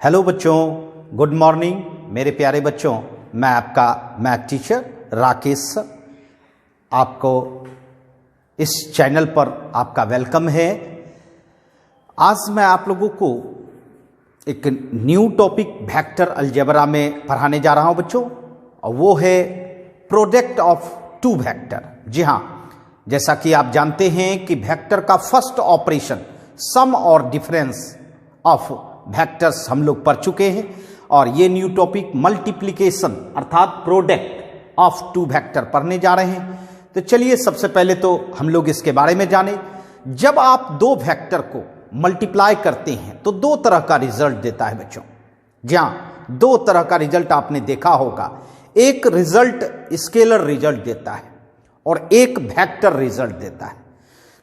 Hello बच्चों, good morning मेरे प्यारे बच्चों। मैं आपका मैथ टीचर राकेश आपको इस चैनल पर आपका वेलकम है। आज मैं आप लोगों को एक न्यू टॉपिक वेक्टर अलजेब्रा में पढ़ाने जा रहा हूं बच्चों, और वो है प्रोडक्ट ऑफ टू वेक्टर। जी हाँ, जैसा कि आप जानते हैं कि वेक्टर का फर्स्ट ऑपरेशन सम और डिफरेंस ऑफ वेक्टर्स हम लोग पढ़ चुके हैं, और ये न्यू टॉपिक मल्टीप्लिकेशन अर्थात प्रोडक्ट ऑफ टू वेक्टर पढ़ने जा रहे हैं। तो चलिए सबसे पहले तो हम लोग इसके बारे में जाने। जब आप दो वेक्टर को मल्टीप्लाई करते हैं तो दो तरह का रिजल्ट देता है बच्चों। जी हाँ, दो तरह का रिजल्ट आपने देखा होगा। एक रिजल्ट स्केलर रिजल्ट देता है और एक वेक्टर रिजल्ट देता है।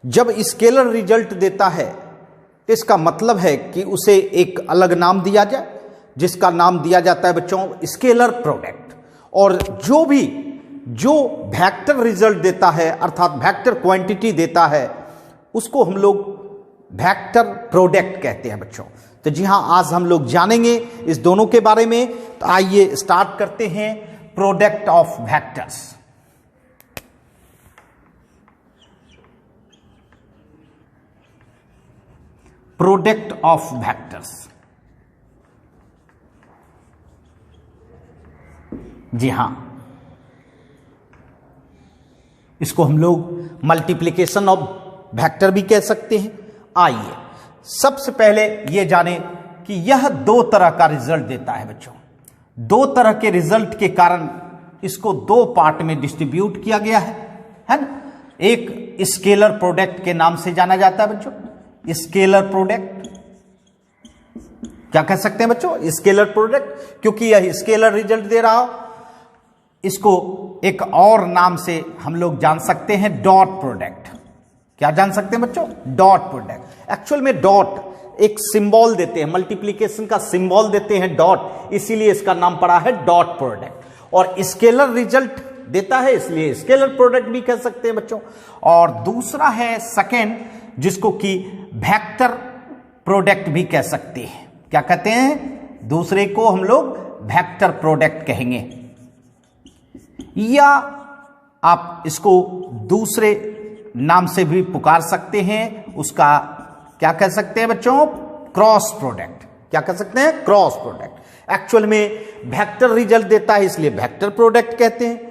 जब स्केलर रिजल्ट देता है तो इसका मतलब है कि उसे एक अलग नाम दिया जाए, जिसका नाम दिया जाता है बच्चों स्केलर प्रोडक्ट। और जो वेक्टर रिजल्ट देता है अर्थात वेक्टर क्वांटिटी देता है, उसको हम लोग वेक्टर प्रोडक्ट कहते हैं बच्चों। तो जी हाँ, आज हम लोग जानेंगे इस दोनों के बारे में। तो आइए स्टार्ट करते हैं product of vectors. Product of vectors, जी हां, इसको हम लोग मल्टीप्लिकेशन ऑफ वेक्टर भी कह सकते हैं। आइए सबसे पहले ये जाने कि यह दो तरह का रिजल्ट देता है बच्चों। दो तरह के रिजल्ट के कारण इसको दो पार्ट में डिस्ट्रीब्यूट किया गया है ना। एक स्केलर प्रोडक्ट के नाम से जाना जाता है बच्चों, स्केलर प्रोडक्ट। क्या कह सकते हैं बच्चों? स्केलर प्रोडक्ट, क्योंकि यह स्केलर रिजल्ट दे रहा हो। इसको एक और नाम से हम लोग जान सकते हैं डॉट प्रोडक्ट। क्या जान सकते हैं बच्चों? Dot product. एक्चुअल में डॉट एक सिंबल देते हैं, मल्टीप्लिकेशन का सिंबल देते हैं डॉट, इसीलिए इसका नाम पड़ा है डॉट प्रोडक्ट। और स्केलर रिजल्ट देता है इसलिए स्केलर प्रोडक्ट भी कह सकते हैं बच्चों। और दूसरा है सेकेंड, जिसको कि वेक्टर प्रोडक्ट भी कह सकते हैं। क्या कहते हैं? दूसरे को हम लोग वेक्टर प्रोडक्ट कहेंगे, या आप इसको दूसरे नाम से भी पुकार सकते हैं। उसका क्या कह सकते हैं बच्चों? Cross product. क्या कह सकते हैं? Cross product. एक्चुअल में वेक्टर रिजल्ट देता है इसलिए वेक्टर प्रोडक्ट कहते हैं,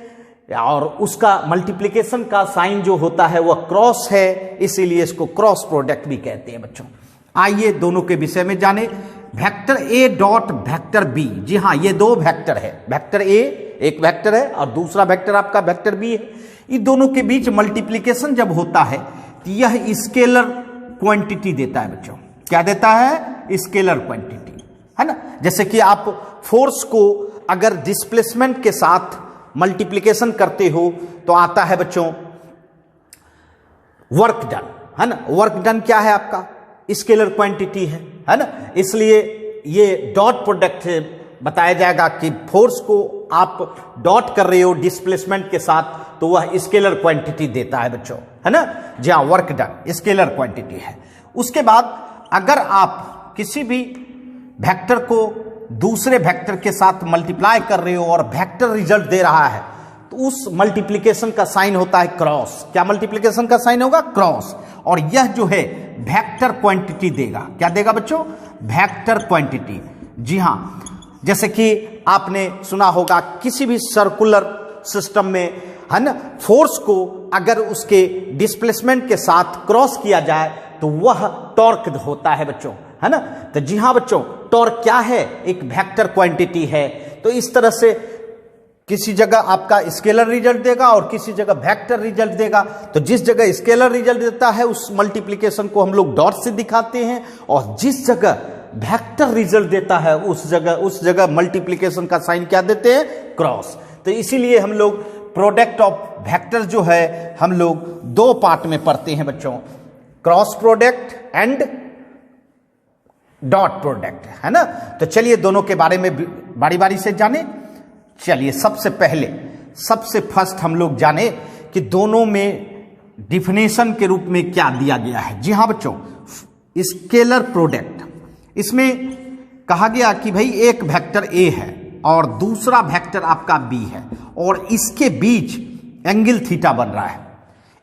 और उसका मल्टीप्लिकेशन का साइन जो होता है वह क्रॉस है, इसीलिए इसको क्रॉस प्रोडक्ट भी कहते हैं बच्चों। आइए दोनों के विषय में जाने। Vector A dot vector B. जी हाँ, ये दो वेक्टर है। वेक्टर ए एक वेक्टर है और दूसरा वेक्टर आपका वेक्टर बी है। इन दोनों के बीच मल्टीप्लिकेशन जब होता है तो यह स्केलर क्वांटिटी देता है बच्चों। क्या देता है? स्केलर क्वांटिटी, है ना। जैसे कि आप फोर्स को अगर डिस्प्लेसमेंट के साथ मल्टीप्लिकेशन करते हो तो आता है बच्चों वर्क डन, है ना। वर्क डन क्या है? आपका स्केलर क्वांटिटी है ना। इसलिए ये डॉट प्रोडक्ट से बताया जाएगा कि फोर्स को आप डॉट कर रहे हो डिस्प्लेसमेंट के साथ, तो वह स्केलर क्वांटिटी देता है बच्चों, है ना। जहां वर्क डन स्केलर क्वांटिटी है। उसके बाद अगर आप किसी भी वेक्टर को दूसरे वेक्टर के साथ मल्टीप्लाई कर रहे हो और वेक्टर रिजल्ट दे रहा है, तो उस मल्टीप्लिकेशन का साइन होता है क्रॉस। क्या मल्टीप्लिकेशन का साइन होगा? क्रॉस। और यह जो है वेक्टर क्वांटिटी देगा। क्या देगा बच्चों? Vector quantity. जी हां, जैसे कि आपने सुना होगा किसी भी सर्कुलर सिस्टम में, है ना, फोर्स को अगर उसके डिस्प्लेसमेंट के साथ क्रॉस किया जाए तो वह टॉर्क होता है बच्चों, है ना। तो जी हां बच्चों, टॉर्क क्या है? एक वेक्टर क्वांटिटी है। तो इस तरह से किसी जगह आपका स्केलर रिजल्ट देगा और किसी जगह वेक्टर रिजल्ट देगा। तो जिस जगह स्केलर रिजल्ट देता है उस मल्टीप्लिकेशन को हम लोग डॉट से दिखाते हैं, और जिस जगह वेक्टर रिजल्ट देता है उस जगह मल्टीप्लिकेशन का साइन क्या देते हैं? क्रॉस। तो इसीलिए हम लोग प्रोडक्ट ऑफ वेक्टर जो है हम लोग दो पार्ट में पढ़ते हैं बच्चों, cross product and dot product, है ना। तो चलिए दोनों के बारे में बारी बारी से जाने। चलिए सबसे फर्स्ट हम लोग जाने कि दोनों में डिफिनेशन के रूप में क्या दिया गया है। जी हां बच्चों, स्केलर प्रोडक्ट, इसमें कहा गया कि भाई एक वेक्टर ए है और दूसरा वेक्टर आपका बी है और इसके बीच एंगल थीटा बन रहा है।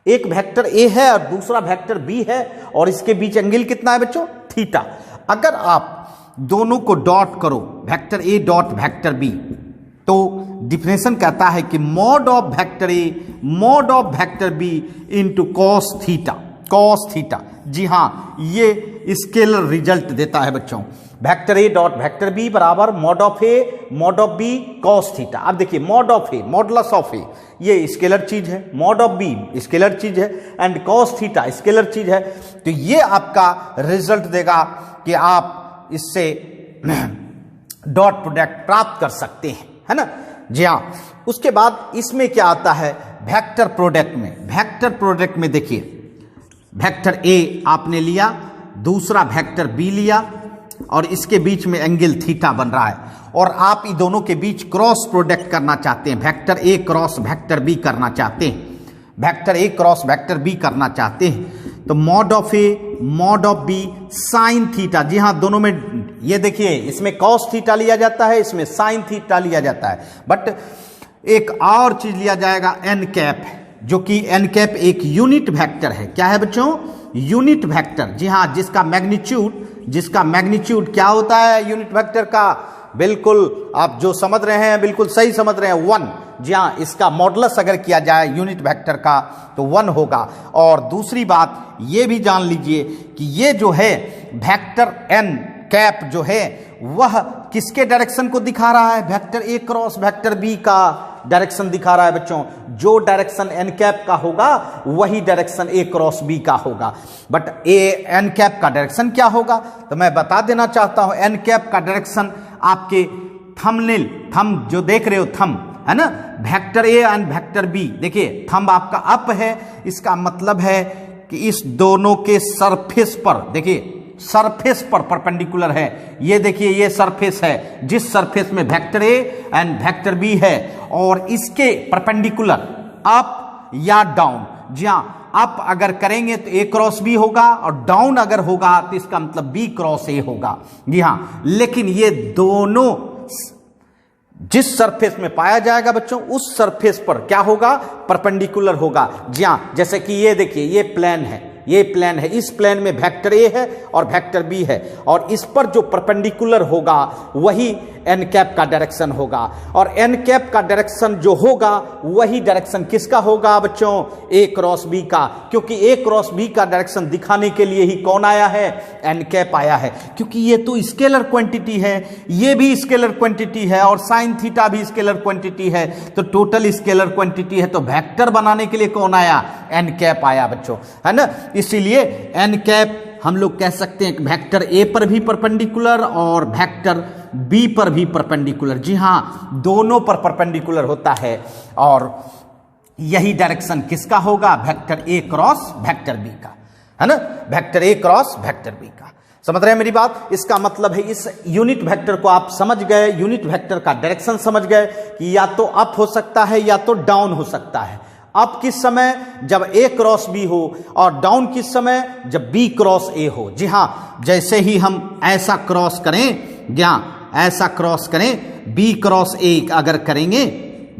एक वेक्टर ए है और दूसरा वेक्टर बी है और इसके बीच एंगल कितना है बच्चों? थीटा। अगर आप दोनों को डॉट करो, vector A dot vector B, तो डिफिनेशन कहता है कि mod of vector A mod of vector B into cos theta. Cos theta, जी हाँ, ये स्केलर रिजल्ट देता है बच्चों। Vector A dot vector B बराबर mod of A mod of B cos theta. अब देखिए, mod of A, modulus of A, ये स्केलर चीज है, मॉड ऑफ बी स्केलर चीज है एंड कॉस थीटा स्केलर चीज है। तो ये आपका रिजल्ट देगा कि आप इससे डॉट प्रोडक्ट प्राप्त कर सकते हैं, है ना? जी हाँ। उसके बाद इसमें क्या आता है वेक्टर प्रोडक्ट में? वेक्टर प्रोडक्ट में देखिए, वेक्टर ए आपने लिया, दूसरा वेक्टर बी लिया और इसके बीच में एंगल थीटा बन रहा है और आप इन दोनों के बीच क्रॉस प्रोडक्ट करना चाहते हैं, vector A cross vector B करना चाहते हैं, vector A cross vector B करना चाहते हैं। तो mod of A mod of B sine theta, जी हाँ, दोनों में ये देखिए, इसमें कॉस थीटा लिया जाता है, इसमें साइन थीटा लिया जाता है, बट एक और चीज लिया जाएगा एन कैप, जो कि एन कैप एक यूनिट वेक्टर है। क्या है बच्चों? यूनिट वेक्टर, जी हाँ, जिसका मैग्नीट्यूड क्या होता है यूनिट वेक्टर का? बिल्कुल आप जो समझ रहे हैं बिल्कुल सही समझ रहे हैं, 1। जी हाँ, इसका मॉडुलस अगर किया जाए यूनिट वेक्टर का तो 1 होगा। और दूसरी बात ये भी जान लीजिए कि ये जो है वेक्टर एन कैप जो है वह किसके डायरेक्शन को दिखा रहा है? Vector A cross vector B का डायरेक्शन दिखा रहा है बच्चों। जो डायरेक्शन एन कैप का होगा वही डायरेक्शन ए क्रॉस बी का होगा। बट एन कैप का डायरेक्शन क्या होगा? तो मैं बता देना चाहता हूं, एन कैप का डायरेक्शन आपके थंब जो देख रहे हो, थंब है ना, vector A and vector B, देखिए थंब आपका अप है, इसका मतलब है कि इस दोनों के सरफेस पर, देखिए सरफेस पर परपेंडिकुलर है। ये देखिए, ये सरफेस है, जिस सरफेस में vector A and vector B है और इसके परपेंडिकुलर अप या डाउन। जी हाँ, अप अगर करेंगे तो ए क्रॉस बी होगा और डाउन अगर होगा तो इसका मतलब बी क्रॉस ए होगा। जी हाँ, लेकिन ये दोनों जिस सरफेस में पाया जाएगा बच्चों, उस सरफेस पर क्या होगा? परपेंडिकुलर होगा। जी हाँ, जैसे कि ये देखिए, ये प्लेन है, ये प्लेन है, इस प्लेन में वेक्टर ए है और वेक्टर बी है और इस पर जो परपेंडिकुलर होगा वही एन कैप का डायरेक्शन होगा और एन कैप का डायरेक्शन जो होगा वही डायरेक्शन किसका होगा बच्चों? ए क्रॉस बी का, क्योंकि ए क्रॉस बी का डायरेक्शन दिखाने के लिए ही कौन आया है? एन कैप आया है, क्योंकि ये तो स्केलर क्वांटिटी है, ये भी स्केलर क्वांटिटी है और साइन थीटा भी स्केलर क्वांटिटी है, तो टोटल स्केलर क्वांटिटी है, तो वेक्टर बनाने के लिए कौन आया? एन कैप आया बच्चों, है ना? इसीलिए एन कैप हम लोग कह सकते हैं वेक्टर ए पर भी परपेंडिकुलर और वेक्टर बी पर भी परपेंडिकुलर। जी हाँ, दोनों पर परपेंडिकुलर होता है और यही डायरेक्शन किसका होगा? Vector A cross vector B का, है ना? Vector A cross vector B का। समझ रहे हैं मेरी बात? इसका मतलब है इस यूनिट वेक्टर को आप समझ गए, यूनिट वेक्टर का डायरेक्शन समझ गए कि या तो अप हो सकता है या तो डाउन हो सकता है। अप किस समय? जब ए क्रॉस बी हो, और डाउन किस समय? जब बी क्रॉस ए हो। जी हाँ, जैसे ही हम ऐसा क्रॉस करें, या ऐसा क्रॉस करें, बी क्रॉस ए अगर करेंगे,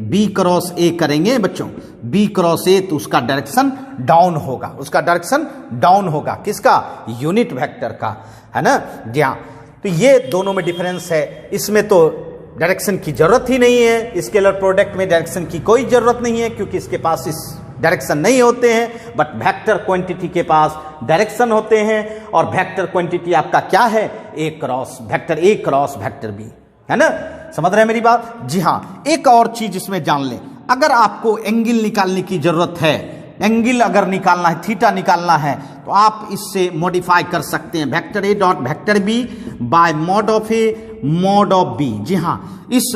बी क्रॉस ए करेंगे बच्चों, बी क्रॉस ए, तो उसका डायरेक्शन डाउन होगा, उसका डायरेक्शन डाउन होगा। किसका? यूनिट वेक्टर का, है ना? जी हाँ, तो ये दोनों में डिफरेंस है। इसमें तो डायरेक्शन की जरूरत ही नहीं है, स्केलर प्रोडक्ट में डायरेक्शन की कोई जरूरत नहीं है क्योंकि इसके पास इस डायरेक्शन नहीं होते हैं, बट वेक्टर क्वांटिटी के पास डायरेक्शन होते हैं और वेक्टर क्वांटिटी आपका क्या है? A cross vector A cross vector B, है ना? समझ रहे हैं मेरी बात? जी हाँ, एक और चीज इसमें जान लें, अगर आपको एंगल निकालने की जरूरत है, एंगल अगर निकालना है, थीटा निकालना है, तो आप इससे मॉडिफाई कर सकते हैं, vector A dot vector B by mod of A mod of B. जी हाँ, इस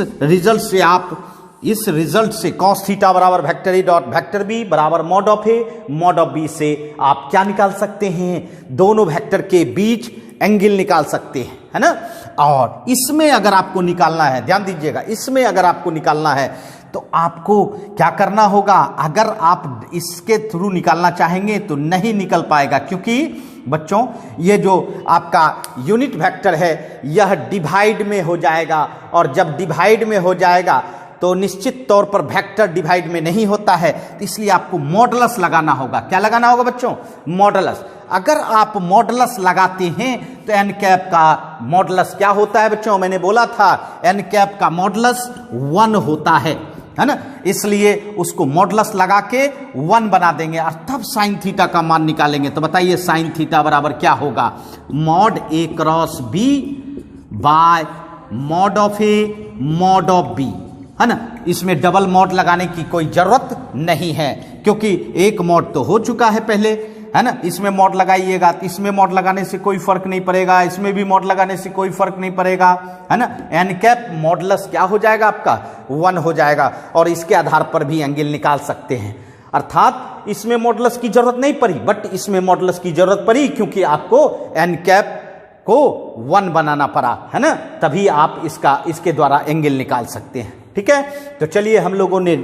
रिजल्ट से कॉस थीटा बराबर vector A dot vector B बराबर mod of A mod of B से आप क्या निकाल सकते हैं? दोनों वेक्टर के बीच एंगल निकाल सकते हैं, है ना? और इसमें अगर आपको निकालना है, ध्यान दीजिएगा, इसमें अगर आपको निकालना है तो आपको क्या करना होगा? अगर आप इसके थ्रू निकालना चाहेंगे तो नहीं निकल पाएगा, क्योंकि बच्चों ये जो आपका यूनिट वेक्टर है यह डिवाइड में हो जाएगा, और जब डिवाइड में हो जाएगा तो निश्चित तौर पर वेक्टर डिवाइड में नहीं होता है, तो इसलिए आपको मॉडुलस लगाना होगा। क्या लगाना होगा बच्चों? मॉडुलस। अगर आप मॉडुलस लगाते हैं तो एन कैप का मॉडुलस क्या होता है बच्चों? मैंने बोला था एन कैप का मॉडुलस 1 होता है ना, इसलिए उसको मॉडुलस लगा के 1 बना देंगे और तब साइन थीटा का मान निकालेंगे। तो बताइए साइन थीटा बराबर क्या होगा? Mod A cross B by mod of A mod of B, है ना। इसमें डबल मॉड लगाने की कोई जरूरत नहीं है क्योंकि एक मॉड तो हो चुका है पहले, है ना। इसमें मॉड लगाइएगा तो इसमें मॉड लगाने से कोई फर्क नहीं पड़ेगा, इसमें भी मॉड लगाने से कोई फर्क नहीं पड़ेगा, है ना। एन कैप मॉडुलस क्या हो जाएगा आपका? 1 हो जाएगा, और इसके आधार पर भी एंगल निकाल सकते हैं। अर्थात इसमें मॉडुलस की जरूरत नहीं पड़ी, बट इसमें मॉडुलस की जरूरत पड़ी क्योंकि आपको एन कैप को 1 बनाना पड़ा, है ना। तभी आप इसके द्वारा एंगल निकाल सकते हैं। ठीक है, तो चलिए हम लोगों ने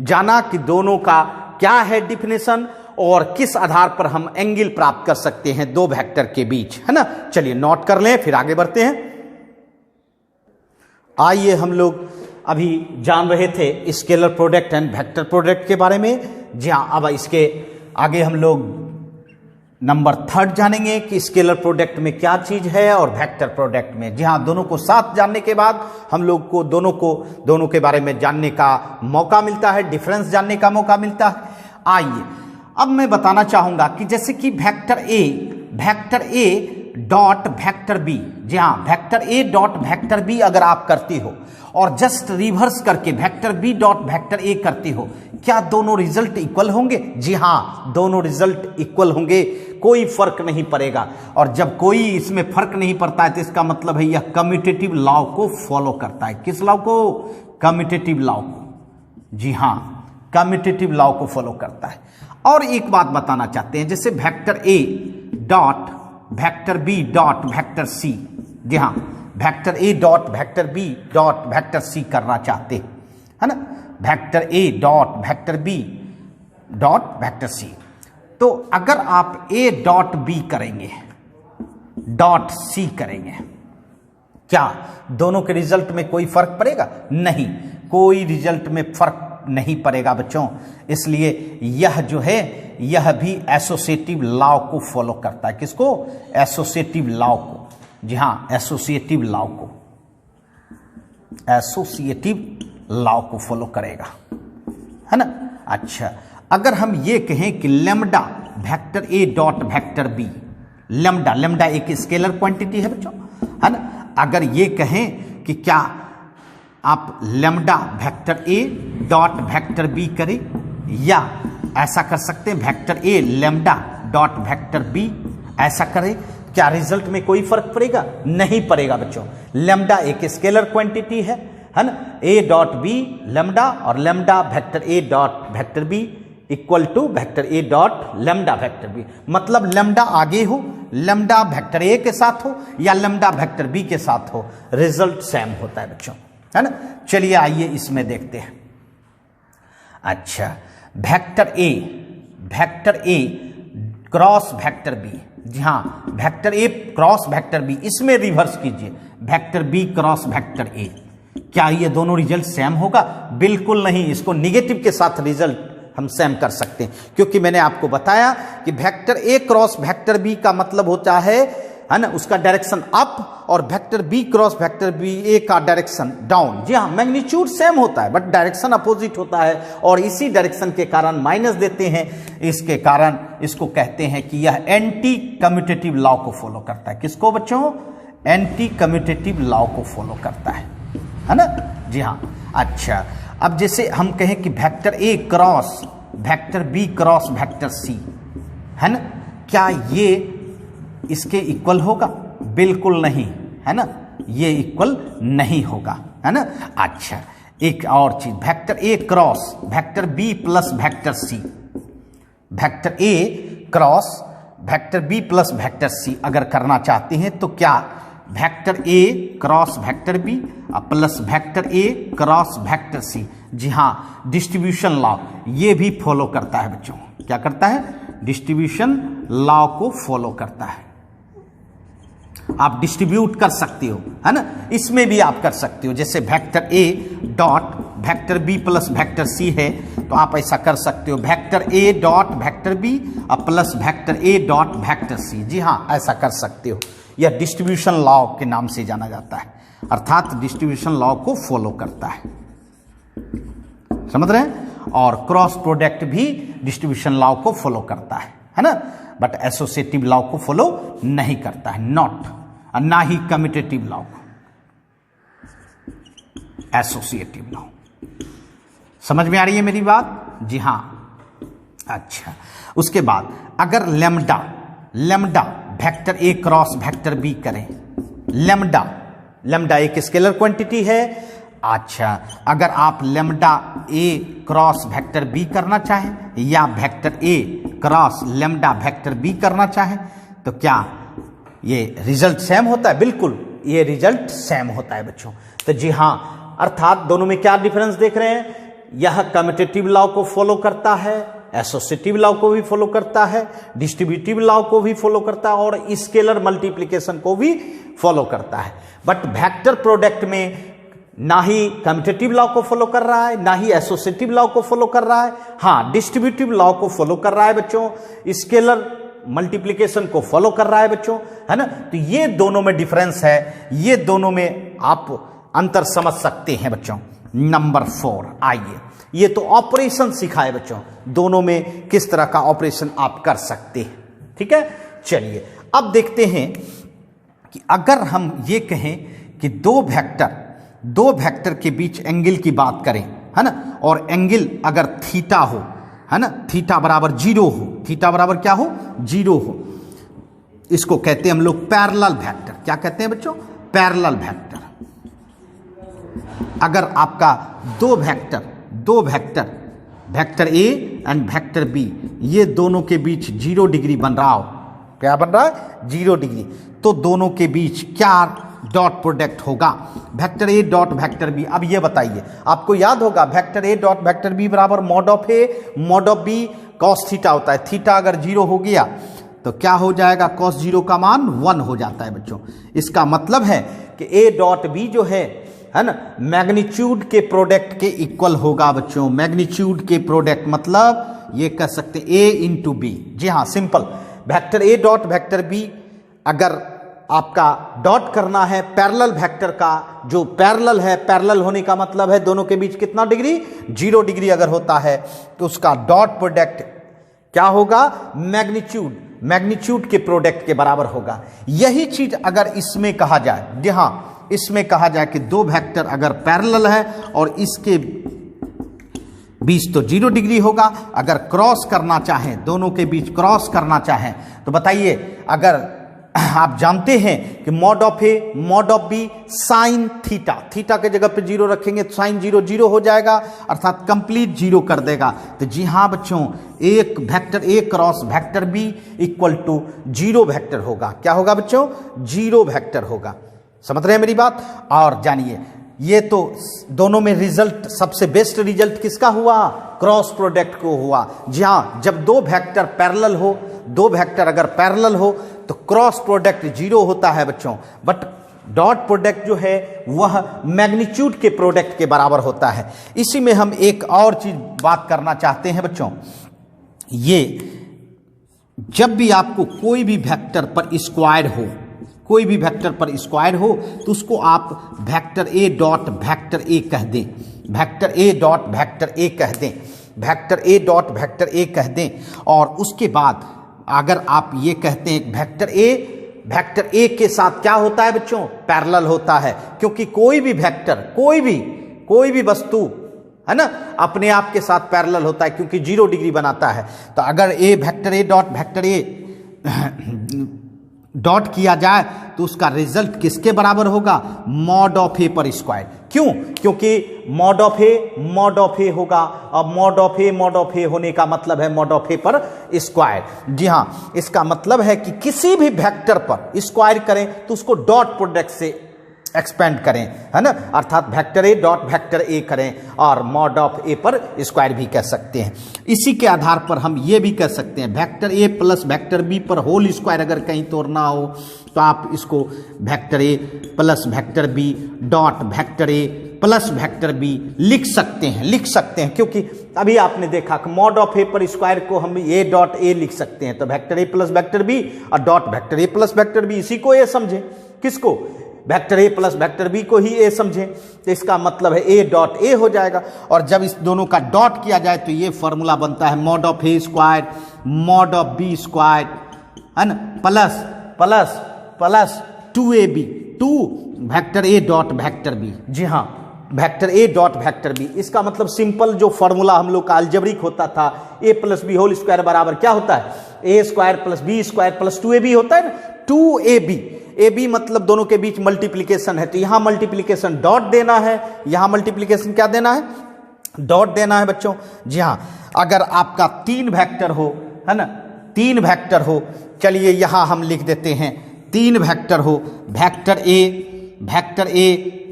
जाना कि दोनों का क्या है डिफिनेशन और किस आधार पर हम एंगल प्राप्त कर सकते हैं दो वेक्टर के बीच, है ना। चलिए नोट कर लें फिर आगे बढ़ते हैं। आइए हम लोग अभी जान रहे थे scalar product and vector product के बारे में। जी हाँ, अब इसके आगे हम लोग नंबर 3 जानेंगे कि स्केलर प्रोडक्ट में क्या चीज है और वेक्टर प्रोडक्ट में। जी हाँ, दोनों को साथ जानने के बाद हम लोग को दोनों के बारे में जानने का मौका मिलता है, डिफरेंस जानने का मौका मिलता है। आइए अब मैं बताना चाहूंगा कि जैसे कि vector A dot vector B, जी हाँ vector A dot vector B अगर आप करते हो और जस्ट रिवर्स करके vector B dot vector A करते हो, क्या दोनों रिजल्ट इक्वल होंगे? जी हाँ, दोनों रिजल्ट इक्वल होंगे, कोई फर्क नहीं पड़ेगा। और जब कोई इसमें फर्क नहीं पड़ता है तो इसका मतलब है यह कम्यूटेटिव लॉ को फॉलो करता है। किस लॉ को? कम्यूटेटिव लॉ को। जी हाँ, कम्यूटेटिव लॉ को फॉलो करता है। और एक बात बताना चाहते हैं, जैसे vector A dot vector B dot vector C, जी हाँ vector A dot vector B dot vector C करना चाहते हैं, है ना। Vector A dot vector B dot vector C, तो अगर आप ए डॉट बी करेंगे डॉट सी करेंगे, क्या दोनों के रिजल्ट में कोई फर्क पड़ेगा? नहीं, कोई रिजल्ट में फर्क नहीं पड़ेगा बच्चों। इसलिए यह जो है यह भी एसोसिएटिव लॉ को फॉलो करता है। किसको? एसोसिएटिव लॉ को। जी हाँ, एसोसिएटिव लॉ को, एसोसिएटिव लॉ को फॉलो करेगा, है ना। अच्छा, अगर हम ये कहें कि lambda vector A dot vector B, lambda एक स्केलर क्वांटिटी है बच्चों, है ना। अगर ये कहें कि क्या आप lambda vector A dot vector B करें, या ऐसा कर सकते हैं vector A lambda dot vector B, ऐसा करें, क्या रिजल्ट में कोई फर्क पड़ेगा? नहीं पड़ेगा बच्चों। लेम्डा एक स्केलर क्वांटिटी है ना। ए डॉट बी लेम्डा और lambda vector A dot vector B equal to vector A dot lambda vector B. मतलब लेम्डा आगे हो, लेम्डा वेक्टर ए के साथ हो या लेम्डा वेक्टर बी के साथ हो, रिजल्ट सेम होता है बच्चों, है ना। चलिए आइए इसमें देखते हैं। अच्छा, vector A cross vector B, जी हाँ vector A cross vector B, इसमें रिवर्स कीजिए vector B cross vector A, क्या ये दोनों रिजल्ट सेम होगा? बिल्कुल नहीं, इसको निगेटिव के साथ रिजल्ट हम सेम कर सकते हैं, क्योंकि मैंने आपको बताया कि vector A cross vector B का मतलब होता है ना, उसका डायरेक्शन अप, और vector B cross vector B A का डायरेक्शन डाउन। जी हाँ, मैग्नीट्यूड सेम होता है बट डायरेक्शन अपोजिट होता है, और इसी डायरेक्शन के कारण माइनस देते हैं। इसके कारण इसको कहते हैं कि यह एंटी कम्यूटेटिव लॉ को फॉलो करता है। किसको बच्चों? एंटी कम्यूटेटिव लॉ को फॉलो करता है ना। जी हाँ। अच्छा, अब जैसे हम कहें कि vector A cross vector B cross vector C, है ना, क्या ये इसके इक्वल होगा? बिल्कुल नहीं, है ना, ये इक्वल नहीं होगा, है ना। अच्छा, एक और चीज, vector A cross vector B plus vector C, vector A cross vector B plus vector C अगर करना चाहते हैं तो क्या vector A cross vector B plus vector A cross vector C, जी हाँ डिस्ट्रीब्यूशन लॉ ये भी फॉलो करता है बच्चों। क्या करता है? डिस्ट्रीब्यूशन लॉ को फॉलो करता है। आप डिस्ट्रीब्यूट कर सकते हो, है ना, इसमें भी आप कर सकते हो। जैसे vector A dot vector B plus vector C है, तो आप ऐसा कर सकते हो, vector A dot vector B plus vector A dot vector C. जी हाँ, ऐसा कर सकते हो। यह डिस्ट्रीब्यूशन लॉ के नाम से जाना जाता है, अर्थात डिस्ट्रीब्यूशन लॉ को फॉलो करता है। समझ रहे हैं? और क्रॉस प्रोडक्ट भी डिस्ट्रीब्यूशन लॉ को फॉलो करता है ना, बट एसोसिएटिव लॉ को फॉलो नहीं करता है, नॉट, ना ही कम्यूटेटिव लॉ को, एसोसिएटिव लॉ। समझ में आ रही है मेरी बात? जी हाँ। अच्छा, उसके बाद अगर lambda vector A cross vector B करें, लेमडा एक स्केलर क्वांटिटी है। अच्छा, अगर आप lambda A cross vector B करना चाहें या vector A cross lambda vector B करना चाहें, तो क्या ये रिजल्ट सेम होता है? बिल्कुल, ये रिजल्ट सेम होता है बच्चों। तो जी हाँ, अर्थात दोनों में क्या डिफरेंस देख रहे हैं? यह कम्यूटेटिव लॉ को फॉलो करता है, एसोसिएटिव लॉ को भी फॉलो करता है, डिस्ट्रीब्यूटिव लॉ को भी फॉलो करता है और स्केलर मल्टीप्लिकेशन को भी फॉलो करता है। बट वेक्टर प्रोडक्ट में ना ही कम्यूटेटिव लॉ को फॉलो कर रहा है, ना ही एसोसिएटिव लॉ को फॉलो कर रहा है। हाँ, डिस्ट्रीब्यूटिव लॉ को फॉलो कर रहा है बच्चों, स्केलर मल्टीप्लिकेशन को फॉलो कर रहा है बच्चों, है ना। तो ये दोनों में डिफरेंस है, ये दोनों में आप अंतर समझ सकते हैं बच्चों। नंबर 4, आइए, ये तो ऑपरेशन सिखा है बच्चों, दोनों में किस तरह का ऑपरेशन आप कर सकते हैं। ठीक है, चलिए अब देखते हैं कि अगर हम ये कहें कि दो वेक्टर के बीच एंगल की बात करें, है ना, और एंगल अगर थीटा हो, है ना, थीटा बराबर 0 हो, थीटा बराबर क्या हो? 0 हो, इसको कहते हैं हम लोग पैरेलल वेक्टर। क्या कहते हैं बच्चों? Parallel vector. अगर आपका दो vector A and vector B, ये दोनों के बीच 0 डिग्री बन रहा हो, क्या बन रहा है? 0 डिग्री, तो दोनों के बीच क्या डॉट प्रोडक्ट होगा? Vector A dot vector B. अब ये बताइए, आपको याद होगा vector A dot vector B बराबर mod of A mod of B cos theta होता है। थीटा अगर 0 हो गया तो क्या हो जाएगा? कॉस 0 का मान 1 हो जाता है बच्चों। इसका मतलब है कि ए डॉट बी जो है ना, मैग्नीट्यूड के प्रोडक्ट के इक्वल होगा बच्चों। मैग्नीट्यूड के प्रोडक्ट मतलब ये कह सकते ए इंटू बी। जी हाँ, simple. Vector A dot vector B अगर आपका डॉट करना है पैरेलल वेक्टर का, जो पैरेलल है, पैरेलल होने का मतलब है दोनों के बीच कितना डिग्री? 0 डिग्री अगर होता है तो उसका डॉट प्रोडक्ट क्या होगा? मैग्नीट्यूड के प्रोडक्ट के बराबर होगा। यही चीज अगर इसमें कहा जाए, जी हाँ, इसमें कहा जाए कि दो वेक्टर अगर पैरेलल है और इसके बीच तो 0 डिग्री होगा। अगर क्रॉस करना चाहें, दोनों के बीच क्रॉस करना चाहें, तो बताइए, अगर आप जानते हैं कि mod of A mod of B sine theta, theta के जगह पे 0 रखेंगे तो साइन 0 0 हो जाएगा, अर्थात कंप्लीट 0 कर देगा। तो जी हाँ बच्चों, एक vector A cross vector B equal to 0 vector होगा। क्या होगा बच्चों? 0 वेक्टर होगा। समझ रहे हैं मेरी बात? और जानिए, ये तो दोनों में रिजल्ट, सबसे बेस्ट रिजल्ट किसका हुआ? क्रॉस प्रोडक्ट को हुआ। जी हाँ, जब दो वेक्टर पैरेलल हो, दो वेक्टर अगर पैरेलल हो तो क्रॉस प्रोडक्ट 0 होता है बच्चों, बट डॉट प्रोडक्ट जो है वह मैग्नीट्यूड के प्रोडक्ट के बराबर होता है। इसी में हम एक और चीज बात करना चाहते हैं बच्चों, ये जब भी आपको कोई भी वेक्टर पर स्क्वायर हो, कोई भी वेक्टर पर स्क्वायर हो, तो उसको आप वेक्टर ए डॉट वेक्टर ए कह दें, वेक्टर ए डॉट वेक्टर ए कह दें, वेक्टर ए डॉट वेक्टर ए कह दें। और उसके बाद अगर आप ये कहते हैं वेक्टर ए के साथ क्या होता है बच्चों? पैरेलल होता है, क्योंकि कोई भी वेक्टर, कोई भी वस्तु, है ना, अपने आप के साथ पैरेलल होता है, क्योंकि 0 डिग्री बनाता है। तो अगर A vector A dot vector A dot किया जाए तो उसका रिजल्ट किसके बराबर होगा? मॉड ऑफ ए पर स्क्वायर। क्यों? क्योंकि मॉड ऑफ ए होगा, और मॉड ऑफ ए होने का मतलब है मॉड ऑफ ए पर स्क्वायर। जी हाँ, इसका मतलब है कि किसी भी वेक्टर पर स्क्वायर करें तो उसको डॉट प्रोडक्ट से एक्सपेंड करें, है ना, अर्थात वेक्टर ए डॉट वेक्टर ए करें और मॉड ऑफ ए पर स्क्वायर भी कह सकते हैं। इसी के आधार पर हम ये भी कह सकते हैं vector A plus vector B पर होल स्क्वायर अगर कहीं तोड़ना हो तो आप इसको vector A plus vector B dot vector A plus vector B लिख सकते हैं क्योंकि अभी आपने देखा कि मॉड ऑफ ए पर स्क्वायर को हम ए डॉट ए लिख सकते हैं, तो vector A plus vector B और dot vector A plus vector B, इसी को ए समझे, किसको, vector A plus vector B को ही ए समझे, तो इसका मतलब है ए डॉट ए हो जाएगा। और जब इस दोनों का डॉट किया जाए तो ये फॉर्मूला बनता है mod of A square mod of B square, है ना, plus plus plus 2ab 2 vector A dot vector B. जी हाँ, vector A dot vector B, इसका मतलब सिंपल जो फॉर्मूला हम लोग का अलजेब्रिक होता था A plus B whole square बराबर क्या होता है, A square plus B square plus 2ab होता है ना, 2ab। ab मतलब दोनों के बीच मल्टीप्लिकेशन है, तो यहां मल्टीप्लिकेशन डॉट देना है, यहां मल्टीप्लिकेशन क्या देना है, डॉट देना है बच्चों। जी हाँ, अगर आपका 3 वेक्टर हो, है ना, 3 वेक्टर हो, चलिए यहां हम लिख देते हैं 3 वेक्टर हो, vector A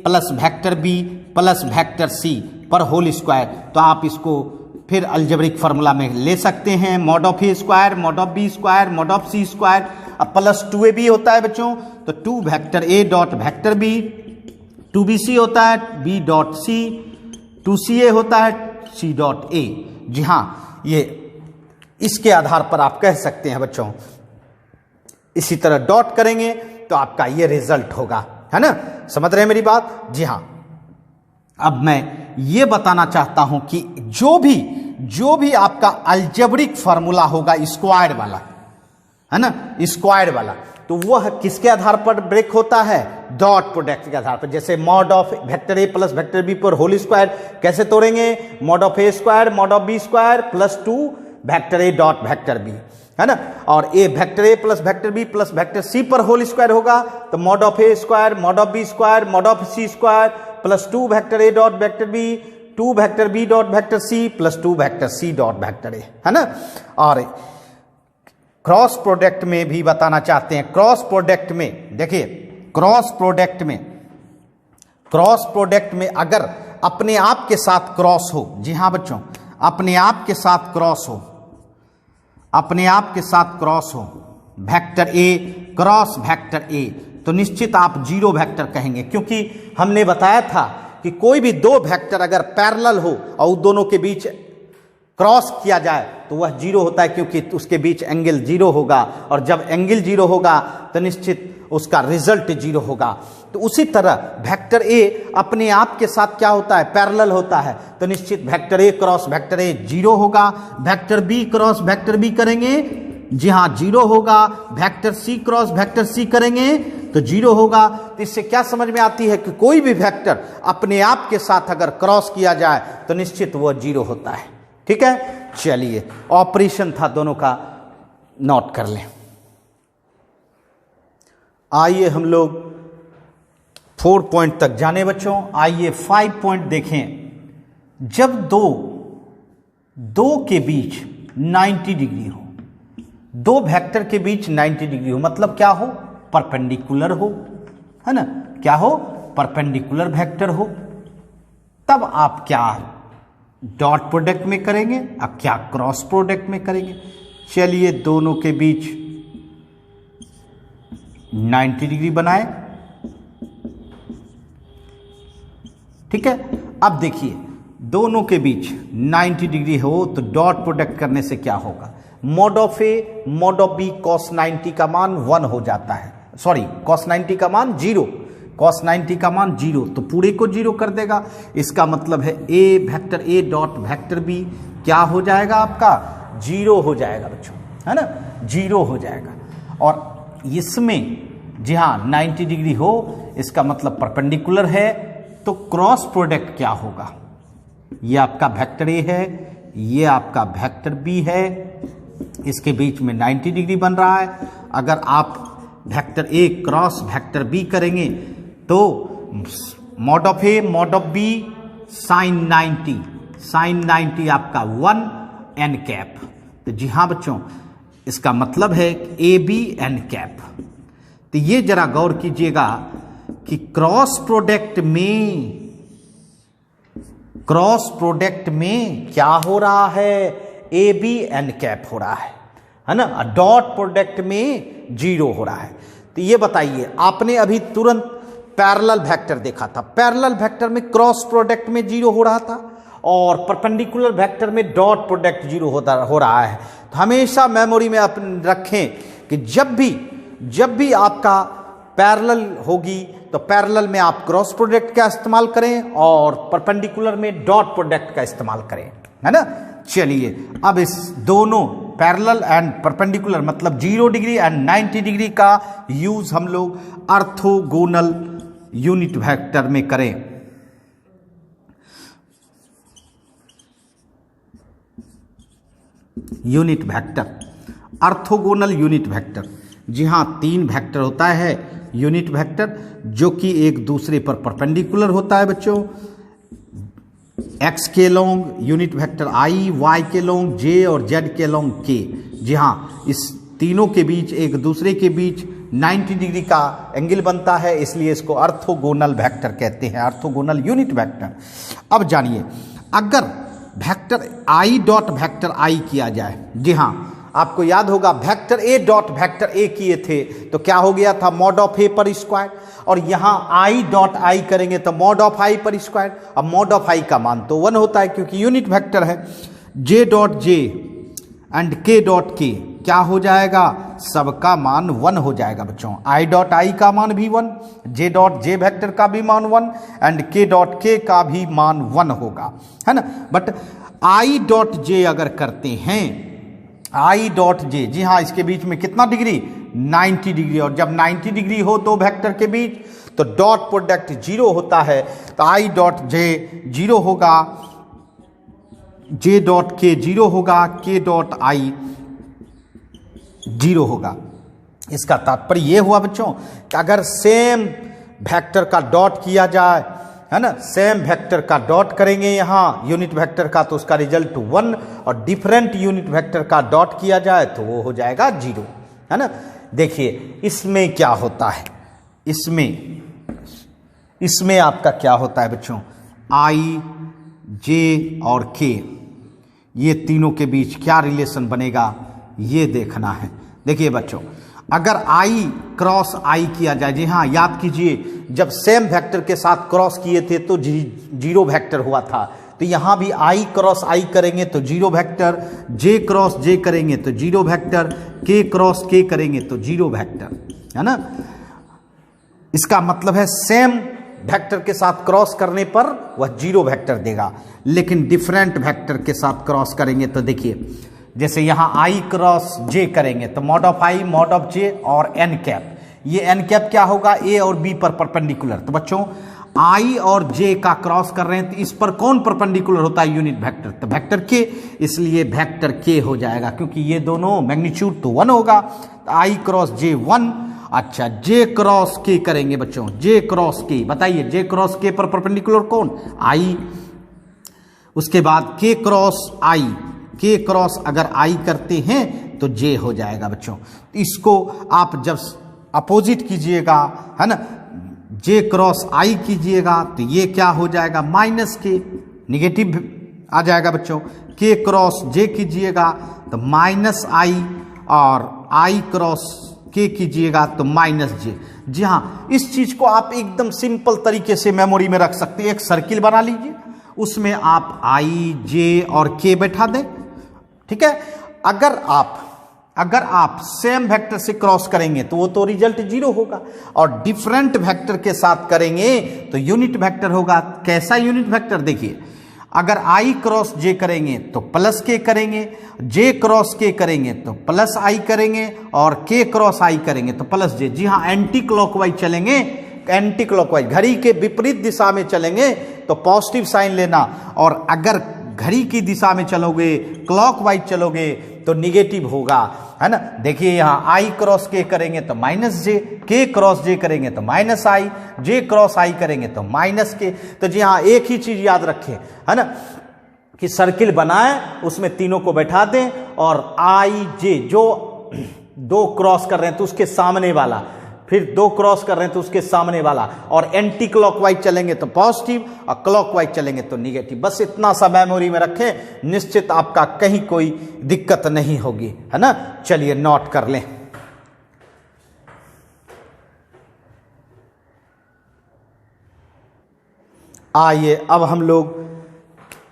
plus vector B plus vector C पर होल स्क्वायर, तो आप इसको फिर अलजेब्रिक फार्मूला में ले सकते हैं, mod of A square mod of B square mod of C square, अब प्लस 2ab होता है बच्चों, तो 2 vector A dot vector B, 2bc होता है b डॉट सी, 2ca होता है c डॉट ए। जी हाँ, ये इसके आधार पर आप कह सकते हैं बच्चों। इसी तरह डॉट करेंगे तो आपका ये रिजल्ट होगा, है ना, समझ रहे हैं मेरी बात। जी हाँ, अब मैं ये बताना चाहता हूं कि जो भी आपका अलजेब्रिक फार्मूला होगा स्क्वायर वाला, है ना, स्क्वायर वाला, तो वह किसके आधार पर ब्रेक होता है, डॉट प्रोडक्ट के आधार पर। जैसे mod of vector A plus vector B पर होल स्क्वायर कैसे तोड़ेंगे, mod of A square mod of B square plus 2 vector A dot vector B, है ना, और A vector A plus vector B plus vector C पर whole square होगा, तो mod of A square mod of B square mod of C square plus 2 vector A dot vector B 2 vector B dot vector C plus 2 vector C dot vector A, है ना। और cross product में भी बताना चाहते हैं, cross product में देखिए, क्रॉस प्रोडक्ट में अगर अपने आप के साथ क्रॉस हो, जी हाँ बच्चों, अपने आप के साथ क्रॉस हो, अपने आप के साथ क्रॉस हो वेक्टर ए क्रॉस वेक्टर ए, तो निश्चित आप जीरो वेक्टर कहेंगे, क्योंकि हमने बताया था कि कोई भी 2 वेक्टर अगर पैरेलल हो और दोनों के बीच क्रॉस किया जाए तो वह जीरो होता है, क्योंकि उसके बीच एंगल जीरो होगा, और जब एंगल जीरो होगा तो निश्चित उसका रिजल्ट जीरो होगा। तो उसी तरह वेक्टर ए अपने आप के साथ क्या होता है, पैरेलल होता है, तो निश्चित vector A cross vector A zero होगा। Vector B cross vector B करेंगे, जी हाँ जीरो होगा। Vector C cross vector C करेंगे तो जीरो होगा। तो इससे क्या समझ में आती है कि कोई भी वेक्टर अपने आप के साथ अगर क्रॉस किया जाए तो निश्चित वह जीरो होता है। ठीक है, चलिए ऑपरेशन था दोनों का, नोट कर लें। आइए हम लोग 4 पॉइंट तक जाने बच्चों। आइए 5 पॉइंट देखें। जब दो के बीच 90 डिग्री हो, 2 वेक्टर के बीच 90 डिग्री हो, मतलब क्या हो, परपेंडिकुलर हो, है ना, क्या हो, परपेंडिकुलर वेक्टर हो, तब आप क्या डॉट प्रोडक्ट में करेंगे, अब क्या क्रॉस प्रोडक्ट में करेंगे। चलिए दोनों के बीच 90 डिग्री बनाए, ठीक है। अब देखिए दोनों के बीच 90 डिग्री हो तो डॉट प्रोडक्ट करने से क्या होगा, mod of A mod of B cos 90 का मान 1 हो जाता है, सॉरी कॉस 90 का मान 0, कॉस 90 का मान 0, तो पूरे को 0 कर देगा। इसका मतलब है A vector A dot vector B क्या हो जाएगा, आपका 0 हो जाएगा बच्चों, है ना, 0 हो जाएगा। और इसमें जी हाँ 90 डिग्री हो, इसका मतलब परपेंडिकुलर है, तो क्रॉस प्रोडक्ट क्या होगा, ये आपका वेक्टर ए है, ये आपका वेक्टर बी है, इसके बीच में 90 डिग्री बन रहा है। अगर आप vector A cross vector B करेंगे तो mod of A mod of B sine 90 आपका 1 एन कैप। तो जी हाँ बच्चों, इसका मतलब है ए बी एन कैप। तो ये जरा गौर कीजिएगा कि क्रॉस प्रोडक्ट में क्या हो रहा है, ए बी एन कैप हो रहा है ना। डॉट प्रोडक्ट में 0 हो रहा है। तो ये बताइए, आपने अभी तुरंत पैरेलल वेक्टर देखा था, पैरेलल वेक्टर में क्रॉस प्रोडक्ट में 0 हो रहा था और परपेंडिकुलर वेक्टर में डॉट प्रोडक्ट 0 हो रहा है। तो हमेशा मेमोरी में रखें कि जब भी आपका पैरेलल होगी तो पैरेलल में आप क्रॉस प्रोडक्ट का इस्तेमाल करें और परपेंडिकुलर में डॉट प्रोडक्ट का इस्तेमाल करें, है ना। चलिए अब इस दोनों पैरेलल एंड परपेंडिकुलर मतलब 0 डिग्री एंड 90 डिग्री का यूज हम लोग ऑर्थोगोनल यूनिट वेक्टर में करें। Unit vector, orthogonal unit vector, जी हाँ 3 वेक्टर होता है यूनिट वेक्टर जो कि एक दूसरे पर परपेंडिकुलर होता है बच्चों। x के long unit vector i, y के लॉन्ग j और z के लॉन्ग k। जी हाँ, इस तीनों के बीच एक दूसरे के बीच 90 डिग्री का एंगल बनता है, इसलिए इसको ऑर्थोगोनल वेक्टर कहते हैं, ऑर्थोगोनल यूनिट वेक्टर। अब जानिए, अगर vector i dot vector i किया जाए, जी हाँ आपको याद होगा vector a dot vector a किए थे तो क्या हो गया था, मॉड ऑफ a पर स्क्वायर, और यहाँ i डॉट i करेंगे तो मॉड ऑफ i पर स्क्वायर। अब मॉड ऑफ i का मान तो 1 होता है क्योंकि यूनिट वेक्टर है। j dot j and k dot k क्या हो जाएगा, सबका मान 1 हो जाएगा बच्चों। i डॉट i का मान भी 1, j डॉट j वेक्टर का भी मान 1 एंड k डॉट k का भी मान 1 होगा, है ना। बट i डॉट j अगर करते हैं, i डॉट j, जी हाँ इसके बीच में कितना डिग्री, 90 डिग्री, और जब 90 डिग्री हो दो वेक्टर के बीच तो डॉट प्रोडक्ट 0 होता है। तो i डॉट j 0 होगा, j डॉट k 0 होगा, k डॉट i 0 होगा। इसका तात्पर्य यह हुआ बच्चों कि अगर सेम वेक्टर का डॉट किया जाए, है ना, सेम वेक्टर का डॉट करेंगे यहाँ यूनिट वेक्टर का तो उसका रिजल्ट 1, और डिफरेंट यूनिट वेक्टर का डॉट किया जाए तो वो हो जाएगा 0, है ना। देखिए इसमें क्या होता है, इसमें आपका क्या होता है बच्चों, i, j और k, ये तीनों के बीच क्या रिलेशन बनेगा ये देखना है। देखिए बच्चों, अगर i क्रॉस i किया जाए, जी हाँ याद कीजिए जब सेम वेक्टर के साथ क्रॉस किए थे तो 0 वेक्टर हुआ था, तो यहाँ भी i क्रॉस i करेंगे तो 0 वेक्टर, j क्रॉस j करेंगे तो 0 वेक्टर, k क्रॉस k करेंगे तो 0 वेक्टर, है ना। इसका मतलब है सेम वेक्टर के साथ क्रॉस करने पर वह 0 वेक्टर देगा, लेकिन डिफरेंट वेक्टर के साथ क्रॉस करेंगे तो देखिए जैसे यहाँ i क्रॉस j करेंगे तो mod of i, mod of j और n कैप, ये n कैप क्या होगा, a और b पर परपेंडिकुलर। तो बच्चों i और j का क्रॉस कर रहे हैं तो इस पर कौन परपेंडिकुलर होता है, यूनिट वेक्टर, तो वेक्टर k, इसलिए वेक्टर k हो जाएगा क्योंकि ये दोनों मैग्नीट्यूड तो 1 होगा। तो i क्रॉस j 1, अच्छा j क्रॉस k करेंगे बच्चों, j क्रॉस k, बताइए j क्रॉस k पर परपेंडिकुलर कौन, i, उसके बाद k cross i, k cross अगर i करते हैं तो j हो जाएगा बच्चों। इसको आप जब अपोजिट कीजिएगा, है ना, j क्रॉस i कीजिएगा तो ये क्या हो जाएगा, माइनस k, निगेटिव आ जाएगा बच्चों। k क्रॉस j कीजिएगा तो माइनस i, और i क्रॉस k कीजिएगा तो माइनस j। जी हाँ, इस चीज को आप एकदम सिंपल तरीके से मेमोरी में रख सकते हैं। एक सर्किल बना लीजिए, उसमें आप i, j और k बैठा दें, ठीक है। अगर आप सेम वेक्टर से क्रॉस करेंगे तो वो तो रिजल्ट 0 होगा, और डिफरेंट वेक्टर के साथ करेंगे तो यूनिट वेक्टर होगा। कैसा यूनिट वेक्टर, देखिए अगर i क्रॉस j करेंगे तो प्लस k करेंगे, j क्रॉस k करेंगे तो प्लस i करेंगे, और k क्रॉस i करेंगे तो प्लस j। जी हाँ, एंटी क्लॉकवाइज चलेंगे, एंटी क्लॉकवाइज घड़ी के विपरीत दिशा में चलेंगे तो पॉजिटिव साइन लेना, और अगर घड़ी की दिशा में चलोगे, क्लॉकवाइज चलोगे तो निगेटिव होगा, है ना। देखिए यहाँ i क्रॉस k करेंगे तो minus j, k cross j करेंगे तो minus i, j cross i करेंगे तो माइनस k। तो जी हाँ, एक ही चीज याद रखें, है ना, कि सर्किल बनाएं, उसमें तीनों को बैठा दें, और i j जो दो क्रॉस कर रहे हैं तो उसके सामने वाला, फिर 2 क्रॉस कर रहे हैं तो उसके सामने वाला, और एंटी क्लॉकवाइज चलेंगे तो पॉजिटिव और क्लॉकवाइज चलेंगे तो निगेटिव। बस इतना सा मेमोरी में रखें, निश्चित आपका कहीं कोई दिक्कत नहीं होगी, है ना। चलिए नोट कर लें। आइए अब हम लोग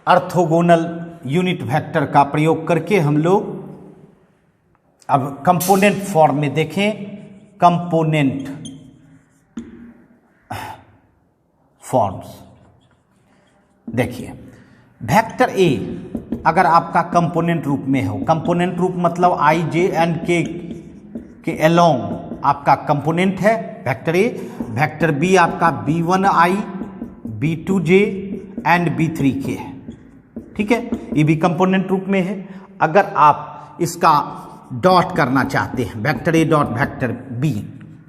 ऑर्थोगोनल यूनिट वेक्टर का प्रयोग करके हम लोग अब कंपोनेंट फॉर्म में देखें। कंपोनेंट फॉर्म्स देखिए, वेक्टर ए अगर आपका कंपोनेंट रूप में हो, कंपोनेंट रूप मतलब आई जे एंड के अलोंग आपका कंपोनेंट है वेक्टर ए। वेक्टर बी आपका b1i b2j एंड b3k है, ठीक है, ये भी कंपोनेंट रूप में है। अगर आप इसका डॉट करना चाहते हैं, vector A dot vector B,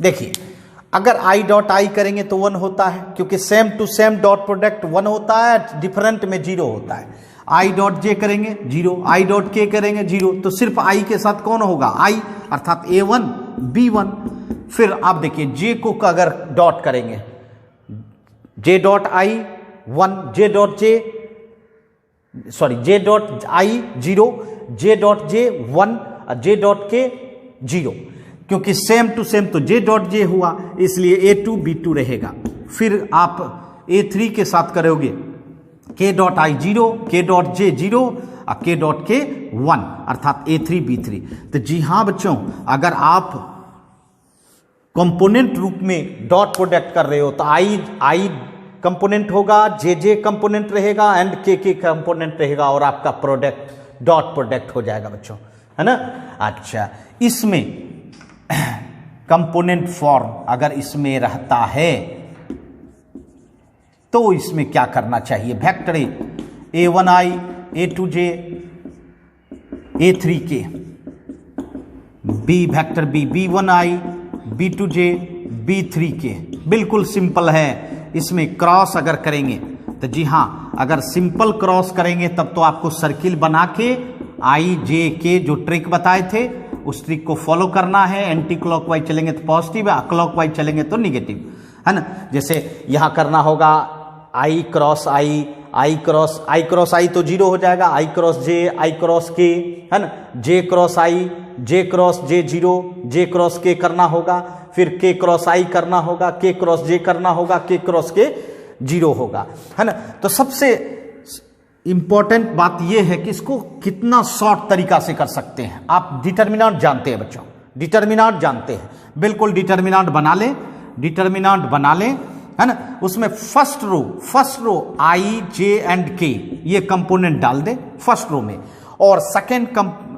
देखिए अगर आई डॉट आई करेंगे तो 1 होता है, क्योंकि same to same dot product 1 होता है, डिफरेंट में 0 होता है। आई डॉट जे करेंगे 0, आई डॉट के करेंगे 0, तो सिर्फ आई के साथ कौन होगा, आई, अर्थात A1 B1। फिर आप देखिए जे को अगर डॉट करेंगे, J dot I 1, J dot J dot I 0, J dot J 1, J dot के 0, क्योंकि सेम टू सेम तो जे डॉट जे हुआ, इसलिए A2 B2 रहेगा। फिर आप A3 के साथ करोगे के डॉट आई 0, के डॉट जे 0 और के डॉट के 1, अर्थात A3 B3। तो जी हाँ बच्चों, अगर आप कंपोनेंट रूप में डॉट प्रोडक्ट कर रहे हो तो आई कंपोनेंट होगा, जे कंपोनेंट रहेगा एंड के कंपोनेंट रहेगा, और आपका प्रोडक्ट डॉट प्रोडक्ट हो जाएगा बच्चों, है ना। अच्छा, इसमें कंपोनेंट फॉर्म अगर इसमें रहता है तो इसमें क्या करना चाहिए, vector A1i A2j A3k, B vector B B1i B2j B3k, बिल्कुल सिंपल है। इसमें क्रॉस अगर करेंगे तो जी हाँ, अगर सिंपल क्रॉस करेंगे तब तो आपको सर्किल बना के आई जे के जो ट्रिक बताए थे उस ट्रिक को फॉलो करना है। एंटी क्लॉकवाइज चलेंगे तो पॉजिटिव, क्लॉकवाइज चलेंगे तो निगेटिव, है ना। जैसे यहां करना होगा आई क्रॉस आई तो 0 हो जाएगा, आई क्रॉस के, है ना, जे क्रॉस आई, जे क्रॉस जे 0, जे क्रॉस के करना होगा, फिर के क्रॉस आई करना होगा, के क्रॉस जे करना होगा, के क्रॉस के 0 होगा, है ना। तो सबसे इंपॉर्टेंट बात यह है कि इसको कितना शॉर्ट तरीका से कर सकते हैं। आप डिटर्मिनेंट जानते हैं बच्चों, डिटर्मिनेंट जानते हैं, बिल्कुल डिटर्मिनेंट बना लें, है ना। उसमें first row I J and के ये कंपोनेंट डाल दे फर्स्ट रो में, और सेकेंड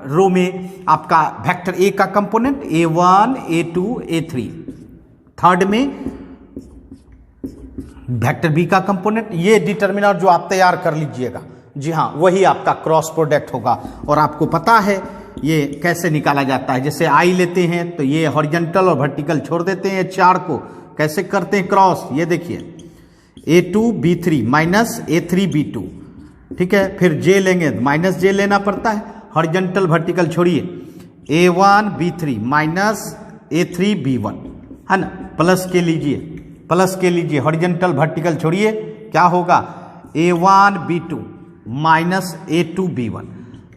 रो में आपका वेक्टर ए का component A1 A2 A3, third में वेक्टर बी का कंपोनेंट। ये डिटर्मिनेंट जो आप तैयार कर लीजिएगा, जी हाँ, वही आपका क्रॉस प्रोडक्ट होगा। और आपको पता है ये कैसे निकाला जाता है। जैसे आई लेते हैं तो ये हॉरिजॉन्टल और वर्टिकल छोड़ देते हैं, 4 को कैसे करते हैं क्रॉस, ये देखिए A2 B3 minus A3 B2, ठीक है। फिर जे लेंगे माइनस जे लेना पड़ता है, हॉरिजॉन्टल वर्टिकल छोड़िए, A1 B3 minus A3 B1, है ना, प्लस के लीजिए, हॉरिजॉन्टल वर्टिकल छोड़िए, क्या होगा A1 B2 minus A2 B1।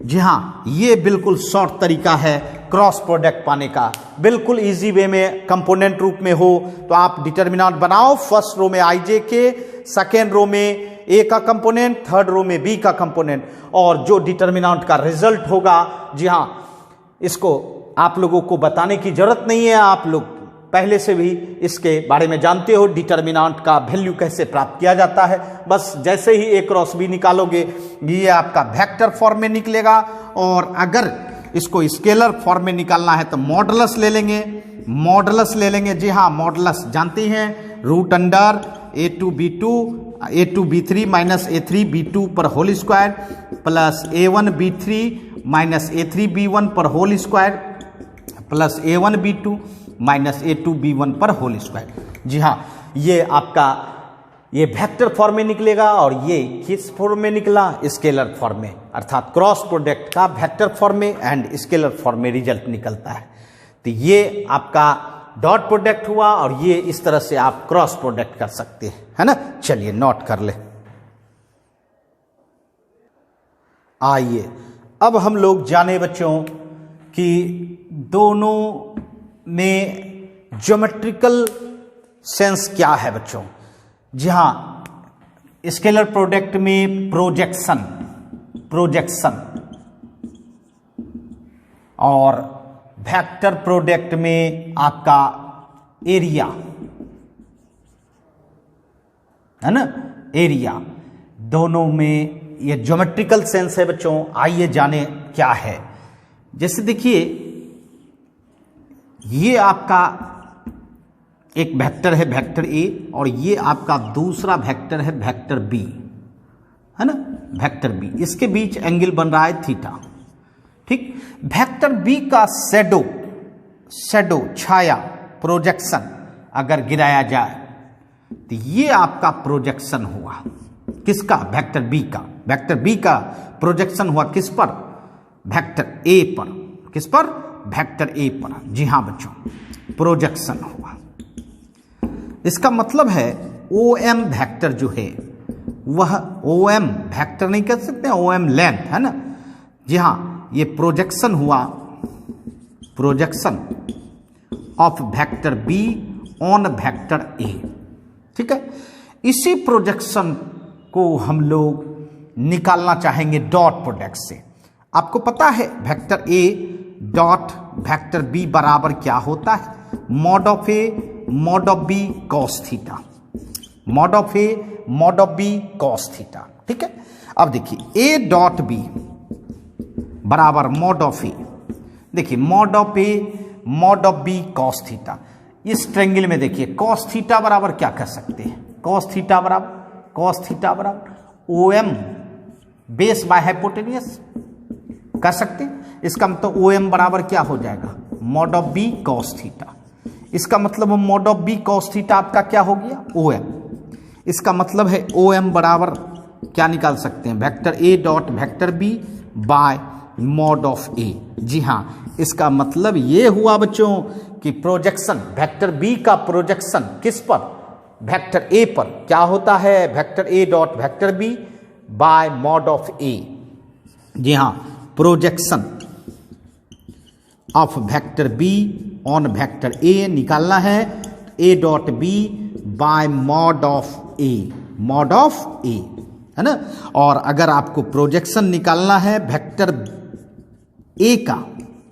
जी हाँ, ये बिल्कुल शॉर्ट तरीका है क्रॉस प्रोडक्ट पाने का, बिल्कुल इजी वे में। कंपोनेंट रूप में हो तो आप डिटर्मिनेंट बनाओ, फर्स्ट रो में आई जे के, सेकेंड रो में ए का कंपोनेंट, थर्ड रो में बी का कंपोनेंट, और जो डिटर्मिनेंट का रिजल्ट होगा, जी हाँ, इसको आप लोगों को बताने की जरूरत नहीं है, आप लोग पहले से भी इसके बारे में जानते हो, डिटर्मिनेंट का वैल्यू कैसे प्राप्त किया जाता है। बस जैसे ही ए क्रॉस बी निकालोगे ये आपका वेक्टर फॉर्म में निकलेगा, और अगर इसको स्केलर फॉर्म में निकालना है तो मॉडुलस ले लेंगे, जी हाँ, मॉडुलस जानते हैं, root under A2 B3 minus A3 B2 पर whole square plus A1 B3 minus A3 B1 पर whole square plus A1 B2 minus A2 B1 पर होल स्क्वायर। जी हाँ, ये आपका ये वेक्टर फॉर्म में निकलेगा, और ये किस फॉर्म में निकला, स्केलर फॉर्म में, अर्थात क्रॉस प्रोडक्ट का वेक्टर फॉर्म में एंड स्केलर फॉर्म में रिजल्ट निकलता है। तो ये आपका डॉट प्रोडक्ट हुआ और ये इस तरह से आप क्रॉस प्रोडक्ट कर सकते हैं, है ना। चलिए नोट कर ले। आइए अब हम लोग जाने बच्चों कि दोनों में ज्योमेट्रिकल सेंस क्या है बच्चों। जी हां, स्केलर प्रोडक्ट में प्रोजेक्शन और वेक्टर प्रोडक्ट में आपका एरिया, है ना, एरिया। दोनों में ये ज्योमेट्रिकल सेंस है बच्चों। आइए जाने क्या है। जैसे देखिए, ये आपका एक वेक्टर है वेक्टर ए, और ये आपका दूसरा वेक्टर है वेक्टर बी, है ना, वेक्टर बी। इसके बीच एंगल बन रहा है थीटा, ठीक। वेक्टर बी का शैडो छाया प्रोजेक्शन अगर गिराया जाए तो ये आपका प्रोजेक्शन हुआ किसका, वेक्टर बी का। वेक्टर बी का प्रोजेक्शन हुआ किस पर, वेक्टर ए पर। किस पर, वेक्टर ए पर। जी हां बच्चों, प्रोजेक्शन हुआ। इसका मतलब है OM वेक्टर जो है वह OM वेक्टर नहीं कह सकते, OM लेंथ, है ना। जी हां, ये प्रोजेक्शन हुआ, projection of vector B on vector ए, ठीक है। इसी प्रोजेक्शन को हम लोग निकालना चाहेंगे डॉट प्रोडक्ट से। आपको पता है vector A dot vector B बराबर क्या होता है, mod of A mod of B cos theta, mod of A mod of B cos theta, ठीक है। अब देखिए ए डॉट बी बराबर मॉड ऑफ ए, देखिए mod of A mod of B cos theta. इस ट्रायंगल में देखिए cos theta बराबर क्या कर सकते हैं, कॉस थीटा बराबर OM बेस बाय हाइपोटेनियस कर सकते हैं। इसका मतलब OM बराबर क्या हो जाएगा, mod of B cos theta. इसका मतलब mod of B cos theta आपका क्या हो गया, OM। इसका मतलब है OM बराबर क्या निकाल सकते हैं, vector A dot vector B by mod of A. जी हाँ, इसका मतलब ये हुआ बच्चों कि प्रोजेक्शन वेक्टर बी का प्रोजेक्शन किस पर, वेक्टर ए पर क्या होता है, vector A dot vector B by mod of A. जी हाँ, projection of vector B on vector A निकालना है, A dot B by mod of A, mod of A, है ना। और अगर आपको प्रोजेक्शन निकालना है वेक्टर ए का,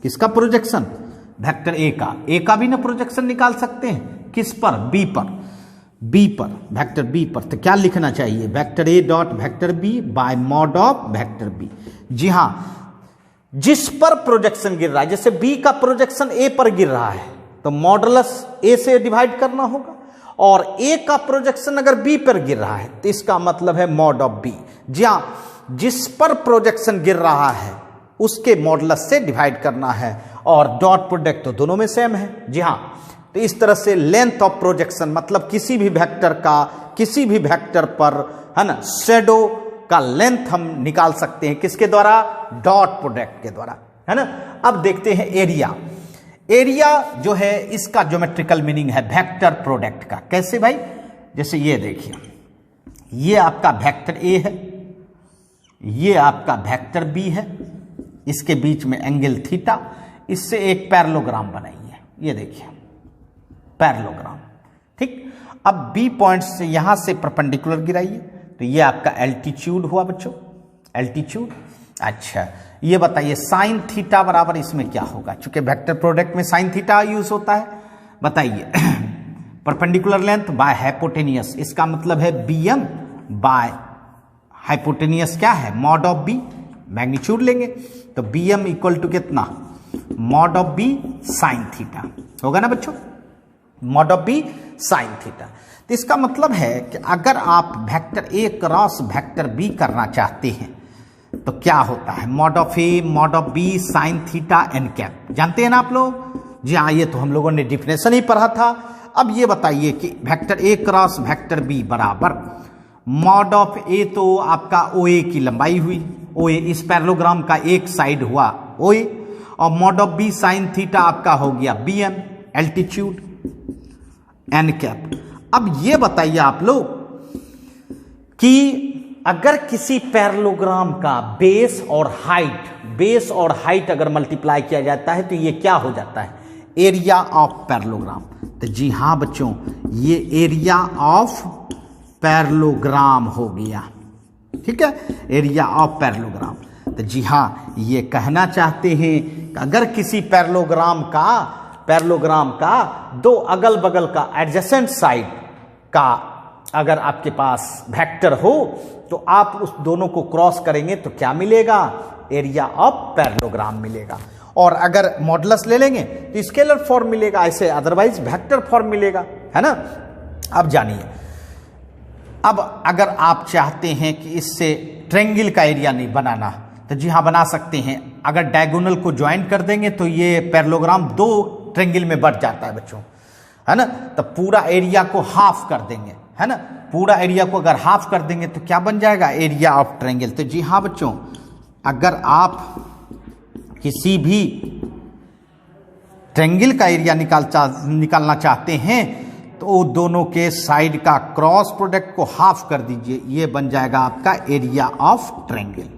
किसका प्रोजेक्शन, वेक्टर ए का भी ना प्रोजेक्शन निकाल सकते हैं, किस पर, बी पर, वेक्टर बी पर। तो क्या लिखना चाहिए, vector A dot vector B by mod of vector B. जी हां, जिस पर प्रोजेक्शन गिर रहा है, जैसे बी का प्रोजेक्शन ए पर गिर रहा है तो मॉडुलस ए से डिवाइड करना होगा, और ए का प्रोजेक्शन अगर बी पर गिर रहा है तो इसका मतलब है मॉड ऑफ बी। जी हां, जिस पर प्रोजेक्शन गिर रहा है उसके मॉडुलस से डिवाइड करना है, और डॉट प्रोडक्ट तो दोनों में सेम है। जी हां, तो इस तरह से लेंथ ऑफ प्रोजेक्शन मतलब किसी भी वेक्टर का किसी भी वेक्टर पर, है ना, शैडो का लेंथ हम निकाल सकते हैं किसके द्वारा, डॉट प्रोडक्ट के द्वारा, है ना। अब देखते हैं एरिया। एरिया जो है इसका ज्योमेट्रिकल मीनिंग है वेक्टर प्रोडक्ट का। कैसे भाई, जैसे ये देखिए, ये आपका वेक्टर ए है, ये आपका वेक्टर बी है, इसके बीच में एंगल थीटा, इससे एक पैरेललोग्राम बनाइए, ये देखिए पैरेललोग्राम, ठीक। अब बी पॉइंट से यहां से परपेंडिकुलर गिराइए, तो ये आपका एल्टीट्यूड हुआ बच्चों, एल्टीट्यूड। अच्छा, ये बताइए साइन थीटा बराबर इसमें क्या होगा, चूंकि वेक्टर प्रोडक्ट में साइन थीटा यूज होता है। बताइए परपेंडिकुलर लेंथ बाय हाइपोटेनियस, इसका मतलब है BM बाय हाइपोटेनियस क्या है, मॉड ऑफ बी, मैग्नीट्यूड लेंगे तो BM इक्वल टू कितना, mod of B sine theta होगा ना बच्चों, mod of B sine theta. तो इसका मतलब है कि अगर आप vector A cross vector B करना चाहते हैं तो क्या होता है, mod of A mod of B sine theta N cap, जानते हैं ना आप लोग। जी हाँ, ये तो हम लोगों ने डिफिनेशन ही पढ़ा था। अब ये बताइए कि vector A cross vector B बराबर मॉड ऑफ ए, तो आपका OA की लंबाई हुई, OA इस पैरेललोग्राम का एक साइड हुआ OA, और mod of B sine theta आपका हो गया BM एल्टीट्यूड, एन कैप। अब ये बताइए आप लोग कि अगर किसी पैरेललोग्राम का बेस और हाइट अगर मल्टीप्लाई किया जाता है तो ये क्या हो जाता है? Area of parallelogram. तो जी हाँ बच्चों, ये एरिया ऑफ पैरेललोग्राम हो गया। ठीक है, एरिया ऑफ पैरेललोग्राम। तो जी हाँ, ये कहना चाहते हैं कि अगर किसी पैरेललोग्राम का दो अगल बगल का एडजेसेंट साइड का अगर आपके पास वेक्टर हो तो आप उस दोनों को क्रॉस करेंगे तो क्या मिलेगा? एरिया ऑफ पैरेललोग्राम मिलेगा। और अगर मॉडुलस ले लेंगे तो स्केलर फॉर्म मिलेगा, ऐसे अदरवाइज वेक्टर फॉर्म मिलेगा, है ना। अब जानिए, अब अगर आप चाहते हैं कि इससे ट्रायंगल का एरिया नहीं बनाना तो जी हाँ बना सकते हैं। अगर डायगोनल को ज्वाइन कर देंगे तो ये पैरेललोग्राम दो ट्रायंगल में बढ़ जाता है बच्चों, है ना। तो पूरा एरिया को हाफ कर देंगे, है ना। पूरा एरिया को अगर हाफ कर देंगे तो क्या बन जाएगा? Area of triangle. तो जी हाँ बच्चों, अगर आप किसी भी ट्रायंगल का एरिया निकालना चाहते हैं तो दोनों के साइड का क्रॉस प्रोडक्ट को हाफ कर दीजिए, ये बन जाएगा आपका area of triangle.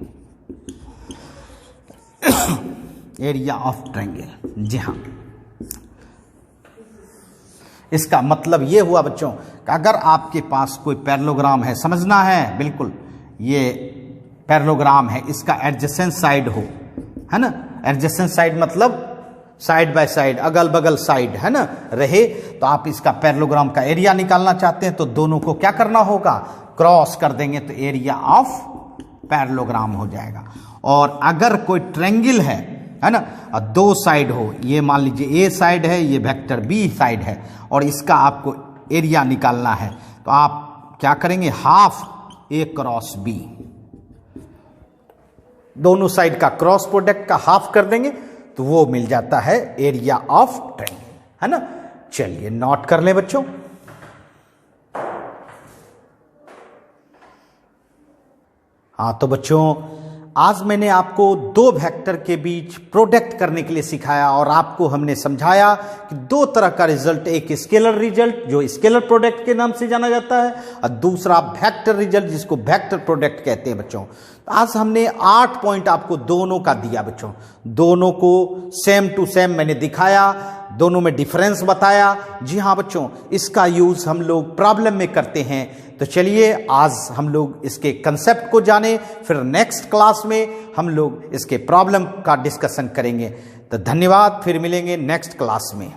Area of triangle, जी हाँ। इसका मतलब ये हुआ बच्चों कि अगर आपके पास कोई पैरेललोग्राम है, समझना है बिल्कुल, ये पैरेललोग्राम है, इसका एडजेसेंट साइड हो, है ना। एडजेसेंट साइड मतलब साइड बाय साइड, अगल बगल साइड, है ना, रहे, तो आप इसका पैरेललोग्राम का एरिया निकालना चाहते हैं तो दोनों को क्या करना होगा? क्रॉस कर देंगे तो एरिया ऑफ पैरेललोग्राम हो जाएगा। और अगर कोई ट्रायंगल है ना, और दो साइड हो, ये मान लीजिए ए साइड है, ये वेक्टर बी साइड है, और इसका आपको एरिया निकालना है तो आप क्या करेंगे? हाफ ए क्रॉस बी, दोनों साइड का क्रॉस प्रोडक्ट का हाफ कर देंगे तो वो मिल जाता है एरिया ऑफ ट्रायंगल, है ना। चलिए नोट कर लें बच्चों। हाँ तो बच्चों, आज मैंने आपको दो वेक्टर के बीच प्रोडक्ट करने के लिए सिखाया और आपको हमने समझाया कि दो तरह का रिजल्ट, एक स्केलर रिजल्ट जो स्केलर प्रोडक्ट के नाम से जाना जाता है और दूसरा वेक्टर रिजल्ट जिसको वेक्टर प्रोडक्ट कहते हैं बच्चों। तो आज हमने 8 पॉइंट आपको दोनों का दिया बच्चों, दोनों को सेम टू सेम मैंने दिखाया, दोनों में डिफरेंस बताया। जी हाँ बच्चों, इसका यूज हम लोग प्रॉब्लम में करते हैं। तो चलिए आज हम लोग इसके कंसेप्ट को जाने, फिर नेक्स्ट क्लास में हम लोग इसके प्रॉब्लम का डिस्कशन करेंगे। तो धन्यवाद, फिर मिलेंगे नेक्स्ट क्लास में।